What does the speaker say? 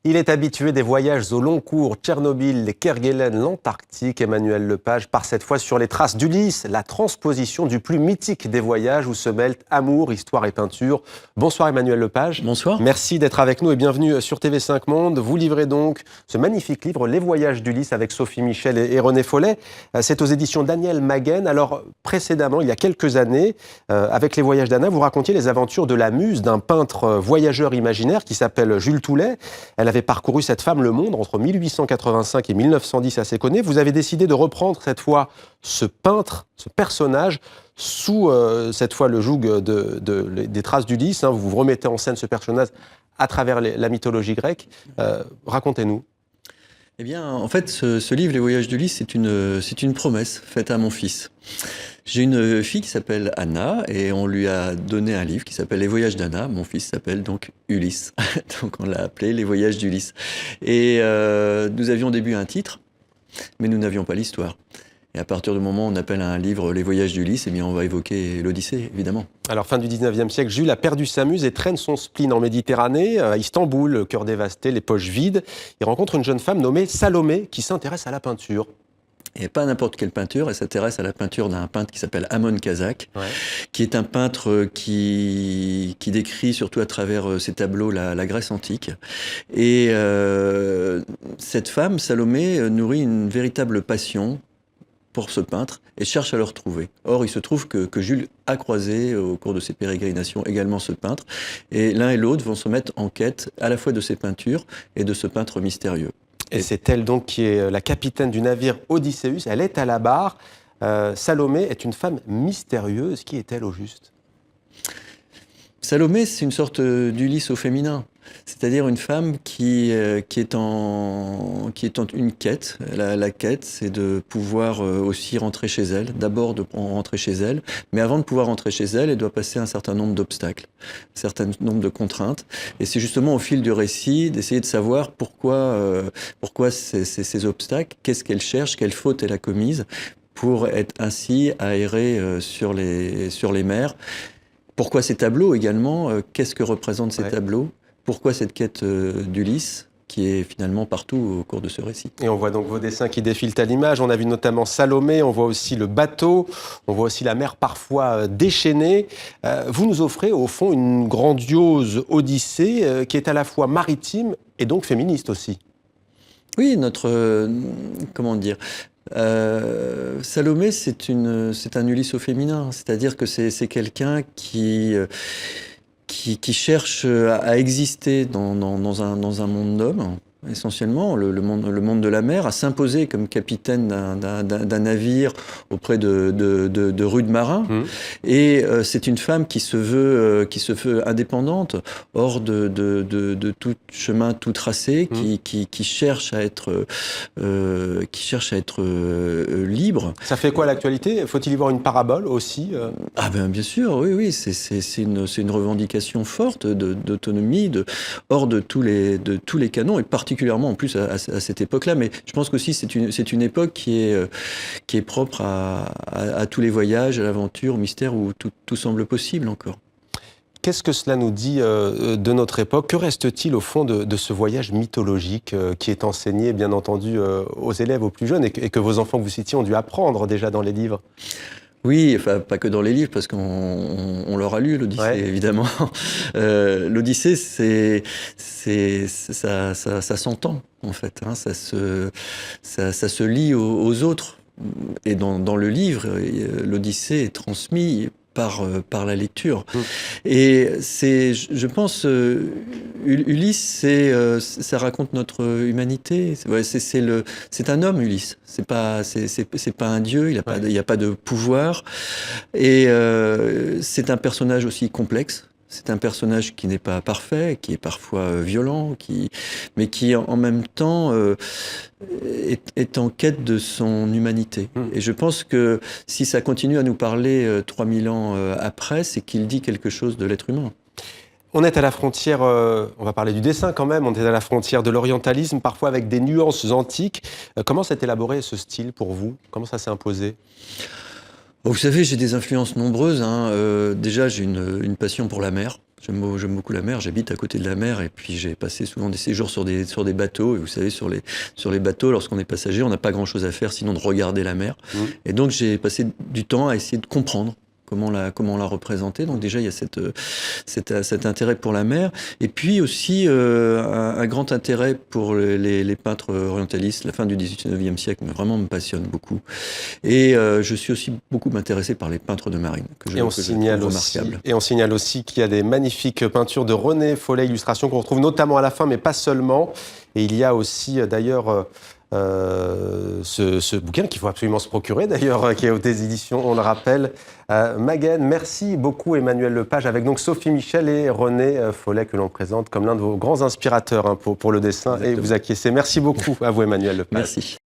Il est habitué des voyages au long cours, Tchernobyl, les Kerguelen, l'Antarctique. Emmanuel Lepage part cette fois sur les traces d'Ulysse, la transposition du plus mythique des voyages où se mêlent amour, histoire et peinture. Bonsoir Emmanuel Lepage. Bonsoir. Merci d'être avec nous et bienvenue sur TV5 Monde. Vous livrez donc ce magnifique livre, Les voyages d'Ulysse, avec Sophie Michel et René Follet. C'est aux éditions Daniel Maguen. Alors précédemment, il y a quelques années, avec Les voyages d'Anna, vous racontiez les aventures de la muse d'un peintre voyageur imaginaire qui s'appelle Jules Toulet. Elle avait parcouru cette femme le monde entre 1885 et 1910 à Séconnet. Vous avez décidé de reprendre cette fois ce peintre, ce personnage, sous cette fois le joug des traces d'Ulysse. Vous vous remettez en scène ce personnage à travers la mythologie grecque. Racontez-nous. Eh bien, en fait, ce livre, Les voyages d'Ulysse, c'est une promesse faite à mon fils. J'ai une fille qui s'appelle Anna et on lui a donné un livre qui s'appelle Les voyages d'Anna. Mon fils s'appelle donc Ulysse. Donc on l'a appelé Les voyages d'Ulysse. Et nous avions au début un titre, mais nous n'avions pas l'histoire. Et à partir du moment où on appelle un livre Les voyages d'Ulysse, eh bien on va évoquer l'Odyssée, évidemment. Alors, fin du 19e siècle, Jules a perdu sa muse et traîne son spleen en Méditerranée, à Istanbul, le cœur dévasté, les poches vides. Il rencontre une jeune femme nommée Salomé qui s'intéresse à la peinture. Et pas n'importe quelle peinture, elle s'intéresse à la peinture d'un peintre qui s'appelle Amon Kazak, qui est un peintre qui décrit surtout à travers ses tableaux la Grèce antique. Et cette femme, Salomé, nourrit une véritable passion pour ce peintre et cherche à le retrouver. Or, il se trouve que Jules a croisé au cours de ses pérégrinations également ce peintre, et l'un et l'autre vont se mettre en quête à la fois de ses peintures et de ce peintre mystérieux. Et c'est elle donc qui est la capitaine du navire Odysseus. Elle est à la barre. Salomé est une femme mystérieuse. Qui est-elle au juste ? Salomé, c'est une sorte d'Ulysse au féminin. C'est-à-dire une femme qui est en une quête. La quête, c'est de pouvoir aussi rentrer chez elle. D'abord de rentrer chez elle, mais avant de pouvoir rentrer chez elle, elle doit passer un certain nombre d'obstacles, un certain nombre de contraintes. Et c'est justement au fil du récit d'essayer de savoir pourquoi ces obstacles, qu'est-ce qu'elle cherche, quelle faute elle a commise, pour être ainsi aérée sur les mers. Pourquoi ces tableaux également ? Qu'est-ce que représentent ces tableaux ? Pourquoi cette quête d'Ulysse qui est finalement partout au cours de ce récit. Et on voit donc vos dessins qui défilent à l'image. On a vu notamment Salomé, on voit aussi le bateau, on voit aussi la mer parfois déchaînée. Vous nous offrez au fond une grandiose odyssée qui est à la fois maritime et donc féministe aussi. Oui, comment dire, Salomé, c'est un Ulysse au féminin, c'est-à-dire que c'est quelqu'un qui cherche à exister dans un monde d'hommes, essentiellement, le monde de la mer, à s'imposer comme capitaine d'un navire auprès de rudes marins. Et c'est une femme qui se veut indépendante, hors de tout chemin tout tracé, qui cherche à être libre. Ça fait quoi l'actualité ? Faut-il y voir une parabole aussi Ah ben bien sûr, oui, c'est une revendication forte d'autonomie, hors de tous les canons, et particulièrement en plus à cette époque-là. Mais je pense qu'aussi c'est une époque qui est propre à tous les voyages, à l'aventure, au mystère, où tout semble possible encore. Qu'est-ce que cela nous dit de notre époque ? Que reste-t-il au fond de ce voyage mythologique qui est enseigné, bien entendu, aux élèves, aux plus jeunes, et que vos enfants que vous citiez ont dû apprendre déjà dans les livres ? Oui, enfin pas que dans les livres, parce qu'on leur a lu l'Odyssée, évidemment. L'Odyssée, ça s'entend en fait, hein, ça se lit aux autres. Et dans le livre, l'Odyssée est transmise par la lecture. Et je pense, Ulysse, ça raconte notre humanité. C'est un homme, Ulysse. C'est pas un dieu. Il y a pas de pouvoir. Et c'est un personnage aussi complexe. C'est un personnage qui n'est pas parfait, qui est parfois violent, mais qui en même temps est en quête de son humanité. Et je pense que si ça continue à nous parler 3000 ans après, c'est qu'il dit quelque chose de l'être humain. On est à la frontière, on va parler du dessin quand même, on est à la frontière de l'orientalisme, parfois avec des nuances antiques. Comment s'est élaboré ce style pour vous ? Comment ça s'est imposé ? Vous savez, j'ai des influences nombreuses. Déjà, j'ai une passion pour la mer. J'aime beaucoup la mer, j'habite à côté de la mer et puis j'ai passé souvent des séjours sur des bateaux. Et vous savez, sur les bateaux, lorsqu'on est passager, on n'a pas grand-chose à faire sinon de regarder la mer. Et donc j'ai passé du temps à essayer de comprendre comment la représenter. Donc déjà, il y a cet intérêt pour la mer. Et puis aussi un grand intérêt pour les peintres orientalistes. La fin du 19e siècle vraiment me passionne beaucoup. Et je suis aussi beaucoup intéressé par les peintres de marine, que je trouve remarquables. Et on signale aussi qu'il y a des magnifiques peintures de René Follet, illustrations qu'on retrouve notamment à la fin, mais pas seulement. Et il y a aussi d'ailleurs ce bouquin qu'il faut absolument se procurer, d'ailleurs, qui est aux éditions, on le rappelle. Maguen, merci beaucoup Emmanuel Lepage, avec donc Sophie Michel et René Follet, que l'on présente comme l'un de vos grands inspirateurs pour le dessin. Exactement. Et vous acquiescez. Merci beaucoup à vous Emmanuel Lepage. Merci.